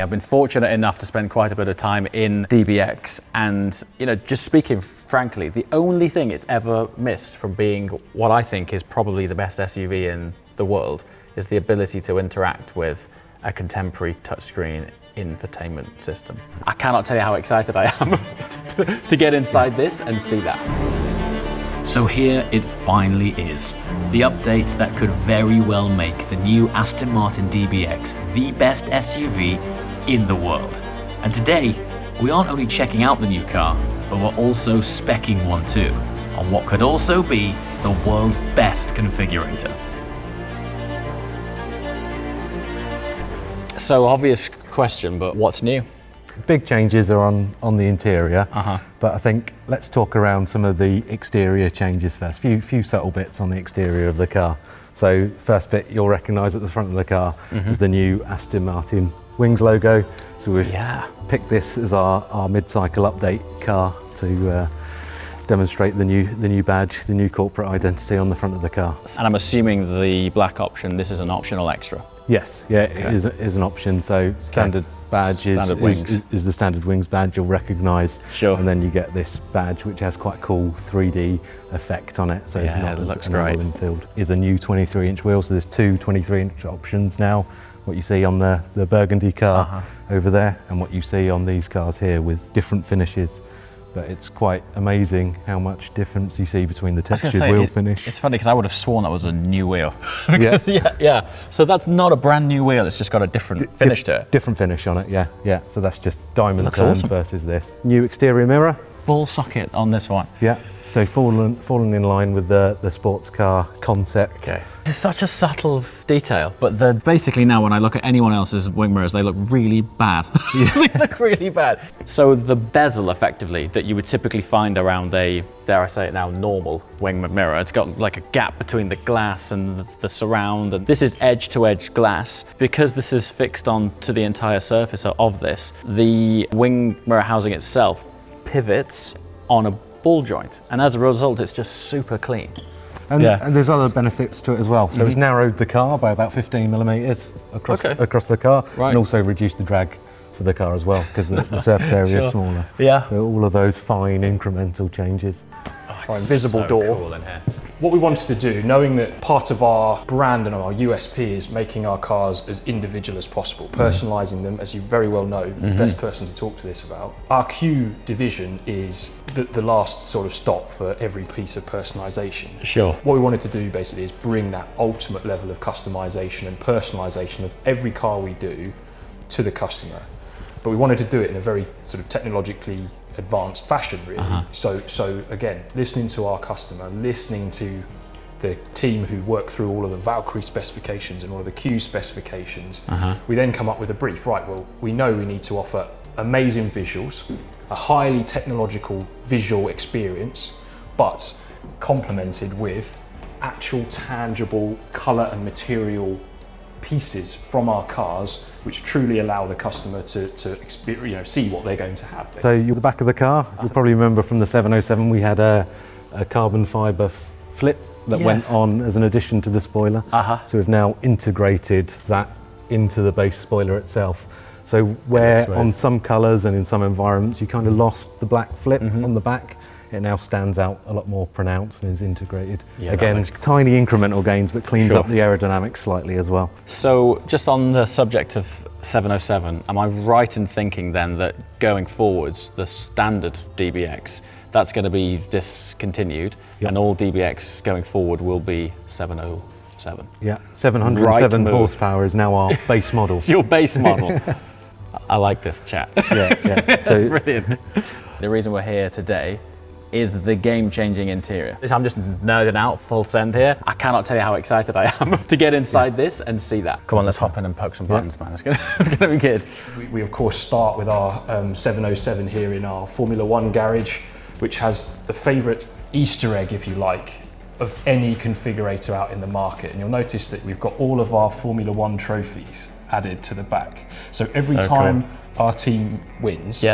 I've been fortunate enough to spend quite a bit of time in DBX, and just speaking frankly, the only thing it's ever missed from being what I think is probably the best SUV in the world is the ability to interact with a contemporary touchscreen infotainment system. I cannot tell you how excited I am to get inside this and see that. So here it finally is. The update that could very well make the new Aston Martin DBX the best SUV in the world. And today, we aren't only checking out the new car, but we're also speccing one too, on what could also be the world's best configurator. So obvious question, but what's new? Big changes are on the interior, but I think let's talk around some of the exterior changes first. Few subtle bits on the exterior of the car. So first bit you'll recognise at the front of the car is the new Aston Martin Wings logo. So we've picked this as our mid-cycle update car to demonstrate the new badge, the new corporate identity on the front of the car. And I'm assuming the black option, this is an optional extra. Yes, yeah, it is an option. So standard badge is the standard Wings badge you'll recognise. Sure. And then you get this badge which has quite a cool 3D effect on it. So yeah, not it as looks enamel great. infield. Is a new 23-inch wheel, so there's two 23-inch options now. What you see on the burgundy car over there, and what you see on these cars here with different finishes. But it's quite amazing how much difference you see between the textured wheel finish. It's funny because I would have sworn that was a new wheel. Because, yeah. So that's not a brand new wheel, it's just got a different finish to it. Different finish on it, yeah. So that's just diamond tone awesome. versus this. New exterior mirror. Ball socket on this one. Yeah. So fallen in line with the sports car concept. Okay. This is such a subtle detail, but basically now when I look at anyone else's wing mirrors, they look really bad. They look really bad. So the bezel, effectively, that you would typically find around a, dare I say it now, normal wing mirror, it's got like a gap between the glass and the surround, and this is edge-to-edge glass. Because this is fixed onto the entire surface of this, the wing mirror housing itself pivots on a ball joint, and as a result it's just super clean. And there's other benefits to it as well. So it's narrowed the car by about 15 millimetres across the car, and also reduced the drag for the car as well, because the surface area is smaller. Yeah. So all of those fine incremental changes. Invisible door. Cool in here. What we wanted to do, knowing that part of our brand and our USP is making our cars as individual as possible, personalising them, as you very well know, the best person to talk to this about. Our Q division is the last sort of stop for every piece of personalisation. Sure. What we wanted to do basically is bring that ultimate level of customisation and personalisation of every car we do to the customer. But we wanted to do it in a very sort of technologically advanced fashion, really. So again, listening to our customer, listening to the team who work through all of the Valkyrie specifications and all of the Q specifications, we then come up with a brief. Right, well, we know we need to offer amazing visuals, a highly technological visual experience, but complemented with actual tangible colour and material pieces from our cars which truly allow the customer to experience, see what they're going to have. So you're the back of the car, you'll probably remember from the 707 we had a carbon fibre flip that went on as an addition to the spoiler. So we've now integrated that into the base spoiler itself. So where on some colours and in some environments you kind of lost the black flip on the back, it now stands out a lot more pronounced and is integrated. Again, tiny incremental gains, but cleans up the aerodynamics slightly as well. So just on the subject of 707, am I right in thinking then that going forwards, the standard DBX, that's going to be discontinued, and all DBX going forward will be 707? Yeah, 707 horsepower is now our base model. It's your base model. I like this chat. That's brilliant. The reason we're here today is the game-changing interior. I'm just nerding out full send here. I cannot tell you how excited I am to get inside this and see that. Come on, let's hop in and poke some buttons, man. It's gonna be good. We of course start with our 707 here in our Formula One garage, which has the favourite Easter egg, if you like, of any configurator out in the market. And you'll notice that we've got all of our Formula One trophies added to the back. So every time our team wins,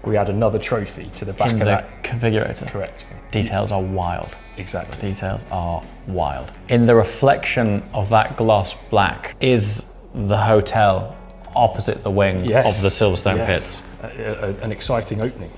we add another trophy to the back of that configurator. Correct. Details are wild. Exactly. Details are wild. In the reflection of that gloss black, is the hotel opposite the wing of the Silverstone pits. An exciting opening.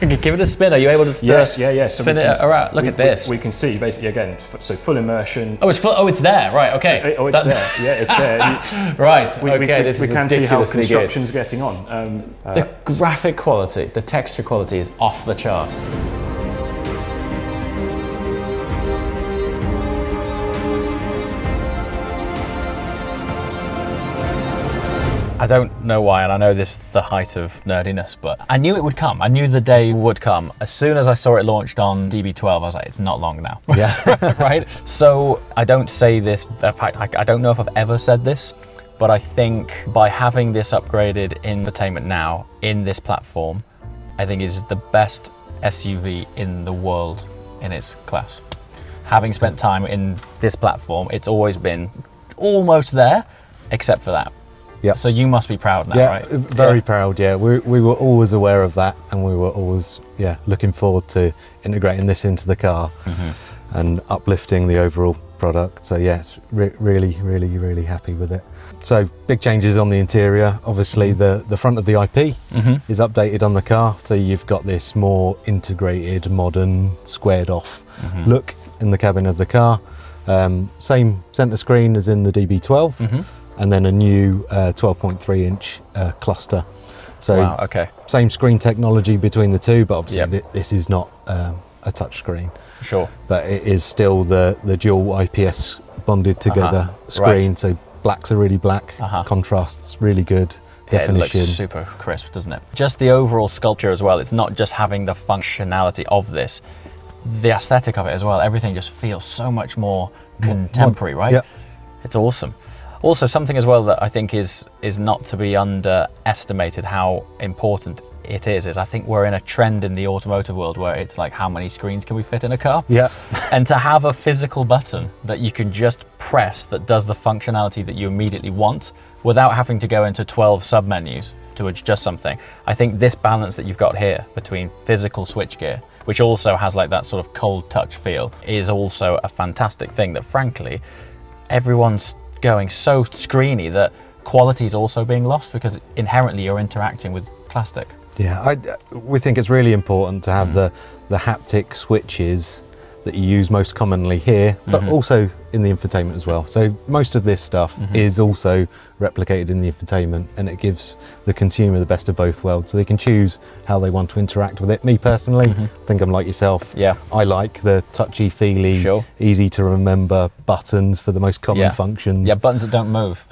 Give it a spin. Are you able to spin it around? Look at this. We can see basically again, so full immersion. Oh, it's full. Oh, it's there. Right. Okay. It's there. Yeah, it's there. Right. We can see how construction's getting on. The graphic quality, the texture quality is off the chart. I don't know why, and I know this is the height of nerdiness, but I knew it would come. I knew the day would come. As soon as I saw it launched on DB12, I was like, it's not long now. Yeah. Right? So I don't say this, in fact, I don't know if I've ever said this, but I think by having this upgraded infotainment now in this platform, I think it is the best SUV in the world in its class. Having spent time in this platform, it's always been almost there, except for that. Yeah. So you must be proud now, right? Very proud, yeah. We were always aware of that, and we were always, looking forward to integrating this into the car and uplifting the overall product. So yes, really, really, really happy with it. So big changes on the interior. Obviously the front of the IP is updated on the car. So you've got this more integrated, modern, squared off look in the cabin of the car. Same center screen as in the DB12. And then a new 12.3 inch cluster. So same screen technology between the two, but obviously this is not a touch screen. Sure. But it is still the dual IPS bonded together screen. Right. So blacks are really black, contrasts really good, definition. It looks super crisp, doesn't it? Just the overall sculpture as well. It's not just having the functionality of this, the aesthetic of it as well. Everything just feels so much more contemporary, right? Yeah. It's awesome. Also, something as well that I think is not to be underestimated how important it is I think we're in a trend in the automotive world where it's like, how many screens can we fit in a car? Yeah. And to have a physical button that you can just press that does the functionality that you immediately want without having to go into 12 sub-menus to adjust something. I think this balance that you've got here between physical switchgear, which also has like that sort of cold touch feel, is also a fantastic thing that frankly, everyone's going so screeny that quality is also being lost because inherently you're interacting with plastic. Yeah, we think it's really important to have the haptic switches that you use most commonly here, but also in the infotainment as well. So most of this stuff is also replicated in the infotainment, and it gives the consumer the best of both worlds, so they can choose how they want to interact with it. Me personally, I think I'm like yourself. Yeah, I like the touchy-feely, easy to remember buttons for the most common functions. Yeah, buttons that don't move.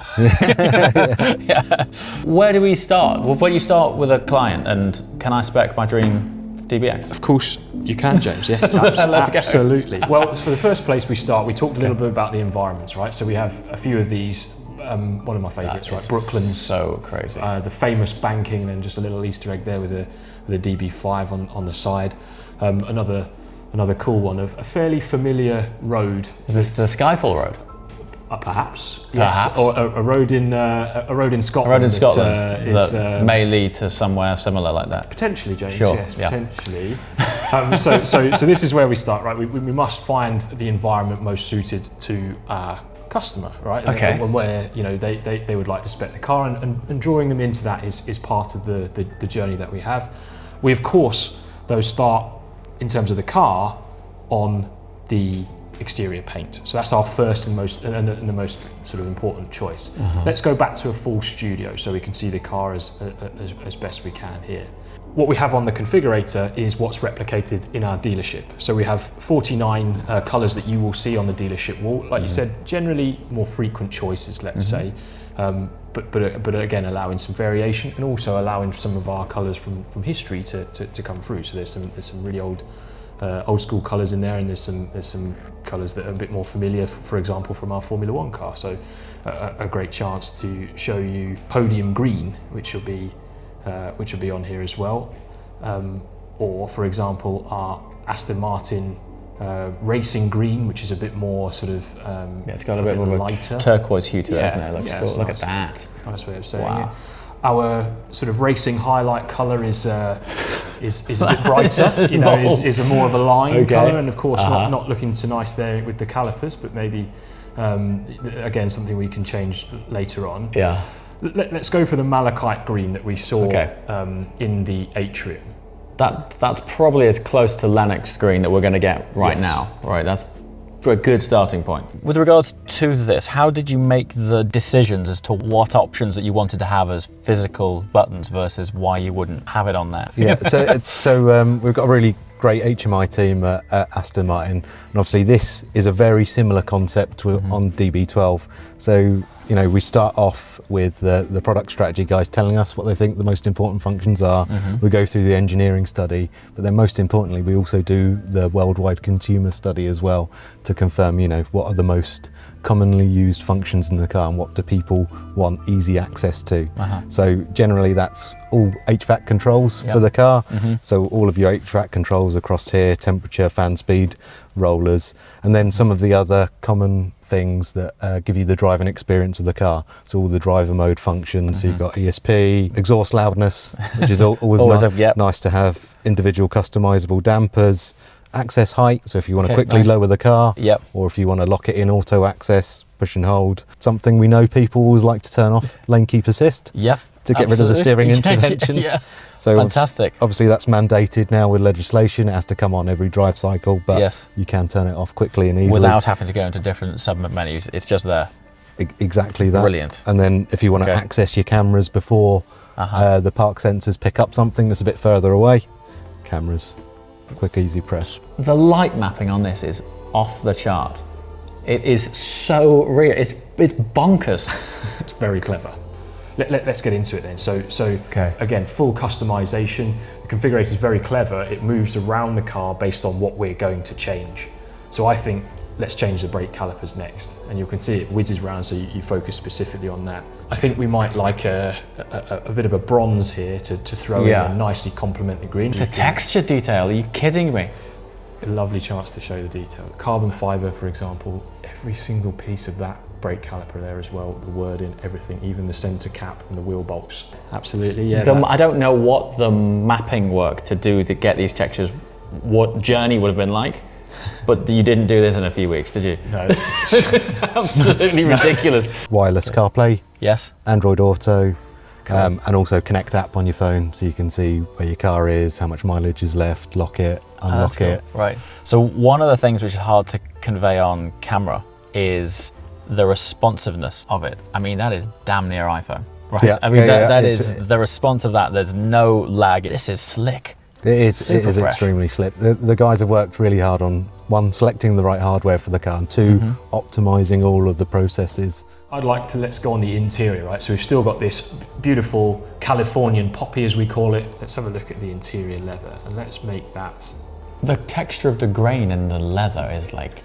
Where do we start? Well, where do you start with a client, and can I spec my dream DBX? Of course you can, James, yes, absolutely. Well, for the first place we talked a little bit about the environments, right? So we have a few of these, one of my favourites, right? Brooklyn's, so crazy. The famous banking, and then just a little Easter egg there with a DB5 on the side. Another cool one of a fairly familiar road. Is this the Skyfall Road? Perhaps, yes, or a road in Scotland. A road in Scotland may lead to somewhere similar like that. Potentially, James. Sure. Yes, potentially. So this is where we start, right? We must find the environment most suited to our customer, right? Okay. And where they would like to spec the car, and drawing them into that is part of the journey that we have. We of course though start in terms of the car on the exterior paint. So that's our first and the most sort of important choice. Let's go back to a full studio so we can see the car as best we can here. What we have on the configurator is what's replicated in our dealership. So we have 49 colours that you will see on the dealership wall. Like you said, generally more frequent choices, let's say, but again allowing some variation, and also allowing some of our colours from history to come through. So there's some really old school colours in there, and there's some colours that are a bit more familiar, for example, from our Formula One car. So a great chance to show you Podium Green, which will be on here as well, or for example our Aston Martin Racing Green, which is a bit more sort of it's got a bit of a lighter turquoise hue to it, isn't it? It looks cool. Look at that. Nice way of saying it. Our sort of racing highlight colour is a bit brighter, is a more of a line colour, and of course not looking so nice there with the calipers, but maybe again something we can change later on. Let's go for the malachite green that we saw in the atrium. That's probably as close to Lennox green that we're going to get right now. Right, that's a good starting point. With regards to this, how did you make the decisions as to what options that you wanted to have as physical buttons versus why you wouldn't have it on there? Yeah, so we've got a really great HMI team at Aston Martin, and obviously this is a very similar concept on DB12. So, you know, we start off with the product strategy guys telling us what they think the most important functions are. We go through the engineering study, but then most importantly, we also do the worldwide consumer study as well to confirm, you know, what are the most commonly used functions in the car and what do people want easy access to. So generally that's all HVAC controls for the car. So all of your HVAC controls across here, temperature, fan speed, rollers, and then some of the other common things that give you the driving experience of the car. So all the driver mode functions, so you've got ESP, exhaust loudness, which is always nice to have, individual customizable dampers, access height, so if you want to quickly lower the car, or if you want to lock it in auto access, push and hold. Something we know people always like to turn off, lane keep assist. To get rid of the steering interventions. So fantastic. Obviously that's mandated now with legislation. It has to come on every drive cycle, but you can turn it off quickly and easily. Without having to go into different submit menus, it's just there. Exactly that. Brilliant. And then if you want to access your cameras before the park sensors pick up something that's a bit further away, cameras, quick easy press. The light mapping on this is off the chart. It is so real, it's bonkers. It's very clever. Let's get into it then. So again, full customization. The configurator is very clever. It moves around the car based on what we're going to change. So I think let's change the brake calipers next. And you can see it whizzes around, so you focus specifically on that. I think we might like a bit of a bronze here to throw in and nicely complement the green. The texture detail, are you kidding me? A lovely chance to show the detail. Carbon fiber, for example, every single piece of that brake caliper there as well, the wording, everything, even the center cap and the wheel bolts. Absolutely, I don't know what the mapping work to do to get these textures, what journey would have been like, but you didn't do this in a few weeks, did you? No, it's absolutely ridiculous. Wireless CarPlay, yes, Android Auto, and also Connect app on your phone, so you can see where your car is, how much mileage is left, lock it, unlock it. Right. So one of the things which is hard to convey on camera is the responsiveness of it. I mean, that is damn near iPhone, right? Yeah, I mean, that is the response of that. There's no lag. This is slick. It is extremely slick. The guys have worked really hard on, one, selecting the right hardware for the car, and two, optimizing all of the processes. Let's go on the interior, right? So we've still got this beautiful Californian poppy, as we call it. Let's have a look at the interior leather, and let's make that. The texture of the grain in the leather is like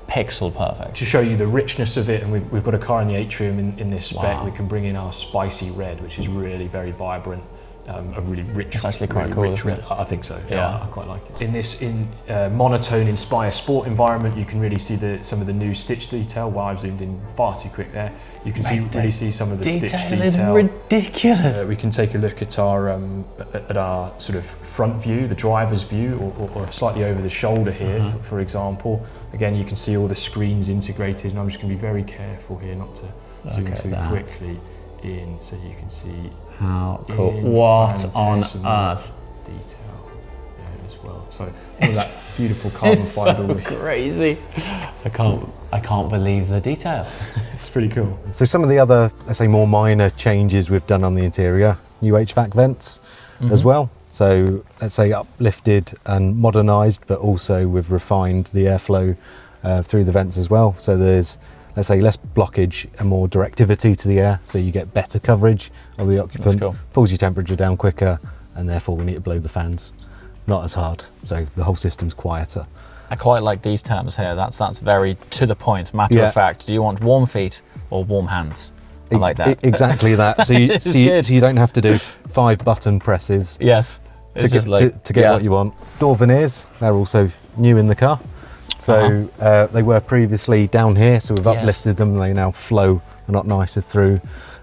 pixel perfect. To show you the richness of it, and we've got a car in the atrium in this spec, we can bring in our spicy red, which is really very vibrant. A really rich, it's actually quite really cool, rich red. I think so. Yeah, I quite like it. In this monotone Inspire Sport environment, you can really see some of the new stitch detail. Wow, I've zoomed in far too quick there. You can really see some of the stitch detail. It's ridiculous. We can take a look at our sort of front view, the driver's view, or slightly over the shoulder here, for example. Again, you can see all the screens integrated, and I'm just going to be very careful here not to zoom too quickly in, so you can see. How cool. What on earth? Detail as well. So all that beautiful carbon fiber. So crazy. I can't believe the detail. It's pretty cool. So some of the other, let's say, more minor changes we've done on the interior, new HVAC vents as well. So let's say uplifted and modernized, but also we've refined the airflow through the vents as well. So there's, let's say, less blockage and more directivity to the air, so you get better coverage of the occupant, pulls your temperature down quicker, and therefore we need to blow the fans not as hard, so the whole system's quieter. I quite like these terms here. That's very to the point, matter of fact. Do you want warm feet or warm hands? I like that. Exactly that. So you don't have to do 5 button presses. Yes. To get what you want. Door veneers, they're also new in the car. So they were previously down here, so we've uplifted them. They now flow a lot nicer through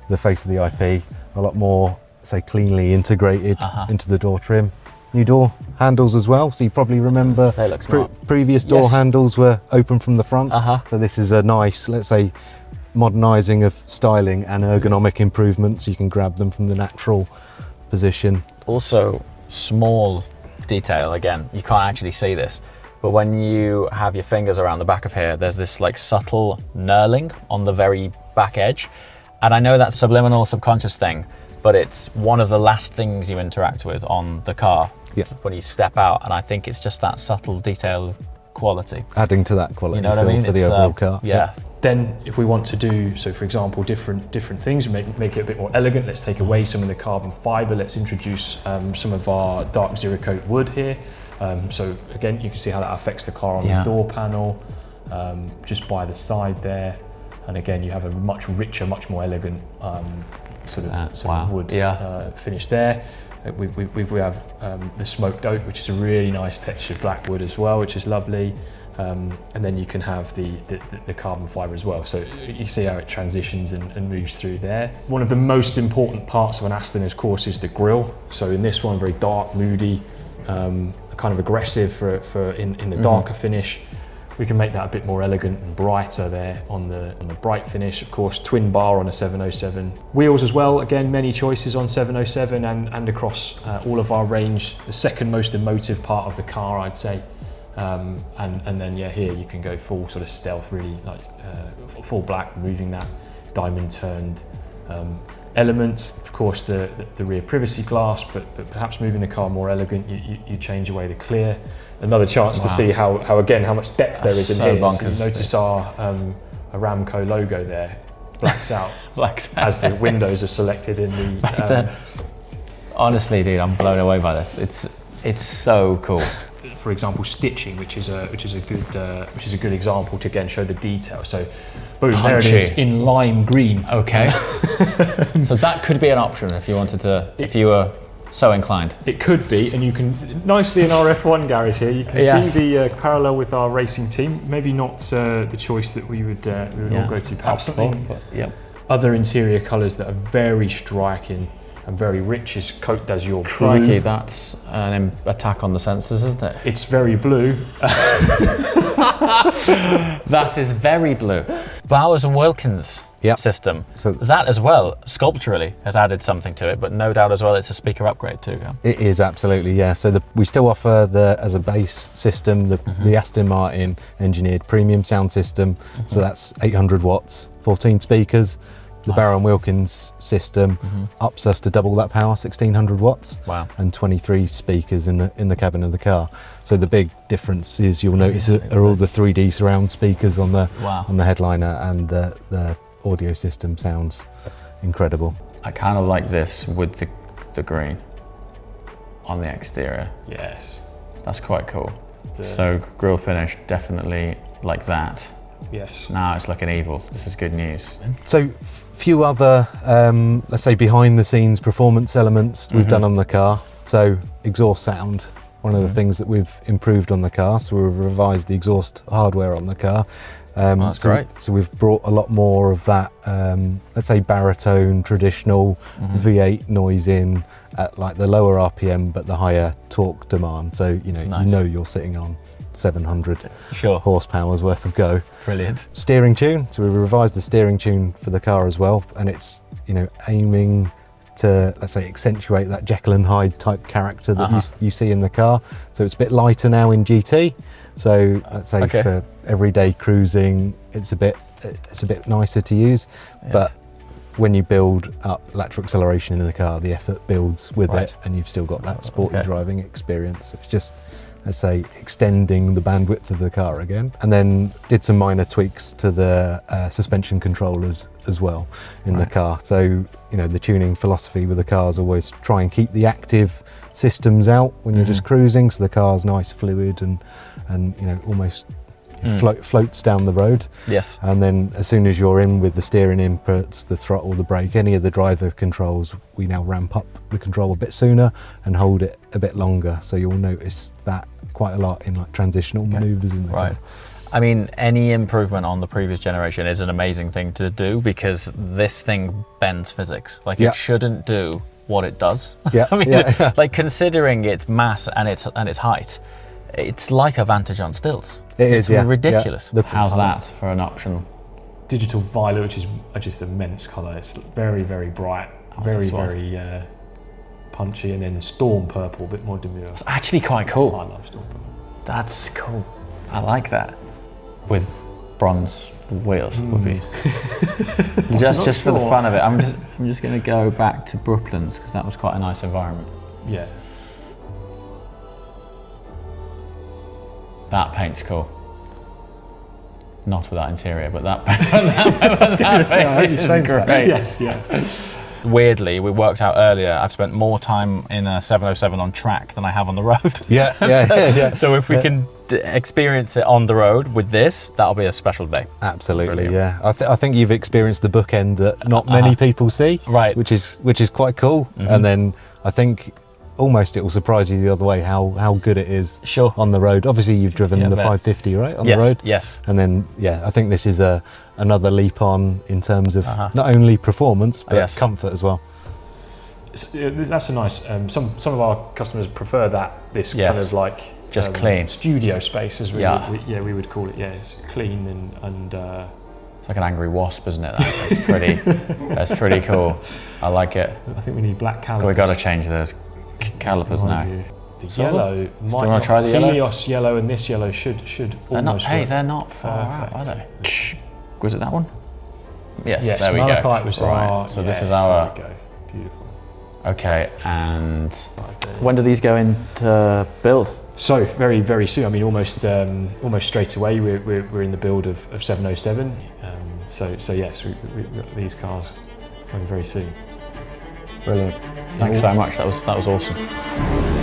the face of the IP, a lot more, say, cleanly integrated into the door trim. New door handles as well, so you probably remember they look smart. Previous door handles were open from the front. So this is a nice, let's say, modernising of styling and ergonomic improvements. You can grab them from the natural position. Also, small detail, again, you can't actually see this, but when you have your fingers around the back of here, there's this like subtle knurling on the very back edge. And I know that's subliminal, subconscious thing, but it's one of the last things you interact with on the car when you step out. And I think it's just that subtle detail of quality. Adding to that quality, you know what I mean? For the overall car. Yeah. Then if we want to do, so for example, different things, make it a bit more elegant, let's take away some of the carbon fibre, let's introduce some of our dark zero coat wood here. So again, you can see how that affects the car on the door panel, just by the side there. And again, you have a much richer, much more elegant sort of wood finish there. We have the smoked oak, which is a really nice textured black wood as well, which is lovely. And then you can have the carbon fibre as well. So you see how it transitions and moves through there. One of the most important parts of an Aston, of course, is the grille. So in this one, very dark, moody, kind of aggressive for in the darker finish. We can make that a bit more elegant and brighter there on the bright finish. Of course, twin bar on a 707. Wheels as well, again, many choices on 707 and across all of our range. The second most emotive part of the car, I'd say. And then here you can go full sort of stealth, really like full black, removing that diamond turned element. Of course, the rear privacy glass, but perhaps moving the car more elegant, you change away the clear. Another chance to see how much depth there is in here. So you notice our Aramco logo there blacks out as the windows are selected in the. Honestly, dude, I'm blown away by this. It's so cool. For example, stitching, which is a good example to again show the detail. So, boom, there it is in lime green. Okay. So that could be an option if you wanted to, if you were so inclined. It could be, and you can nicely in our F1 garage here. You can see the parallel with our racing team. Maybe not the choice that we would all go to. Perhaps something. Other interior colours that are very striking and very rich is Côte d'Azur Crikey, blue. that's an attack on the senses, isn't it? It's very blue. That is very blue. Bowers and Wilkins system. So that as well, sculpturally, has added something to it, but no doubt as well it's a speaker upgrade too. Yeah? It is, absolutely, yeah. So we still offer as a base system, the Aston Martin engineered premium sound system. So that's 800 watts, 14 speakers. The Barrow and Wilkins system ups us to double that power, 1600 watts, and 23 speakers in the cabin of the car. So the big difference is you'll notice are all the 3D surround speakers on the headliner, and the audio system sounds incredible. I kind of like this with the green on the exterior. Yes, that's quite cool. So grille finish, definitely like that. Yes. Now it's looking evil. This is good news. So few other, let's say, behind the scenes performance elements we've done on the car. So exhaust sound, one of the things that we've improved on the car. So we've revised the exhaust hardware on the car. That's great. So we've brought a lot more of that, let's say, baritone, traditional V8 noise in at like the lower RPM, but the higher torque demand. So, you know you're sitting on 700 horsepower's worth of go. Brilliant. Steering tune. So we revised the steering tune for the car as well, and it's aiming to, let's say, accentuate that Jekyll and Hyde type character that you see in the car. So it's a bit lighter now in GT. So let's say for everyday cruising, it's a bit nicer to use. Yes. But when you build up lateral acceleration in the car, the effort builds with it, and you've still got that sporty driving experience. So it's just, let's say, extending the bandwidth of the car again. And then did some minor tweaks to the suspension controllers as well in the car. So, the tuning philosophy with the car is always try and keep the active systems out when you're just cruising, so the car's nice, fluid, and almost floats down the road. Yes. And then as soon as you're in with the steering inputs, the throttle, the brake, any of the driver controls, we now ramp up the control a bit sooner and hold it a bit longer. So you'll notice that quite a lot in like transitional maneuvers in the car. I mean, any improvement on the previous generation is an amazing thing to do, because this thing bends physics. Like it shouldn't do what it does. Like considering its mass and its height, it's like a Vantage on stilts. It's ridiculous. Yeah. How's that for an option? digital violet, which is just immense colour. It's very, very bright, very punchy, and then storm purple, a bit more demure. It's actually quite cool. I love storm purple. That's cool. I like that. With bronze wheels would be. just for the fun of it. I'm just going to go back to Brooklands because that was quite a nice environment. Yeah. That paint's cool. Not with that interior, but that paint is great. Yes, yeah. Weirdly, we worked out earlier, I've spent more time in a 707 on track than I have on the road. Yeah. So if we can experience it on the road with this, that'll be a special day. Absolutely, Brilliant. yeah. I think you've experienced the bookend that not many people see, right? Which is quite cool. And then I think almost it will surprise you the other way how good it is on the road. Obviously, you've driven the 550, right, on the road? Yes. And then, I think this is another leap on in terms of not only performance but comfort as well. That's a nice. Some of our customers prefer this kind of like just clean studio space, as we would call it. Yeah, it's clean and. It's like an angry wasp, isn't it? That's pretty. That's pretty cool. I like it. I think we need black calipers. We've got to change those calipers now. The yellow might. Do you want to try the Helios yellow and this yellow should almost. They're not far out, are they? Was it that one? Yes. There we Malachite go. Was so this is our. There we go. Beautiful. Okay, and when do these go into build? So very, very soon. I mean, almost straight away. We're in the build of 707. So yes, we've got these cars coming very soon. Brilliant. Thanks so much. That was awesome.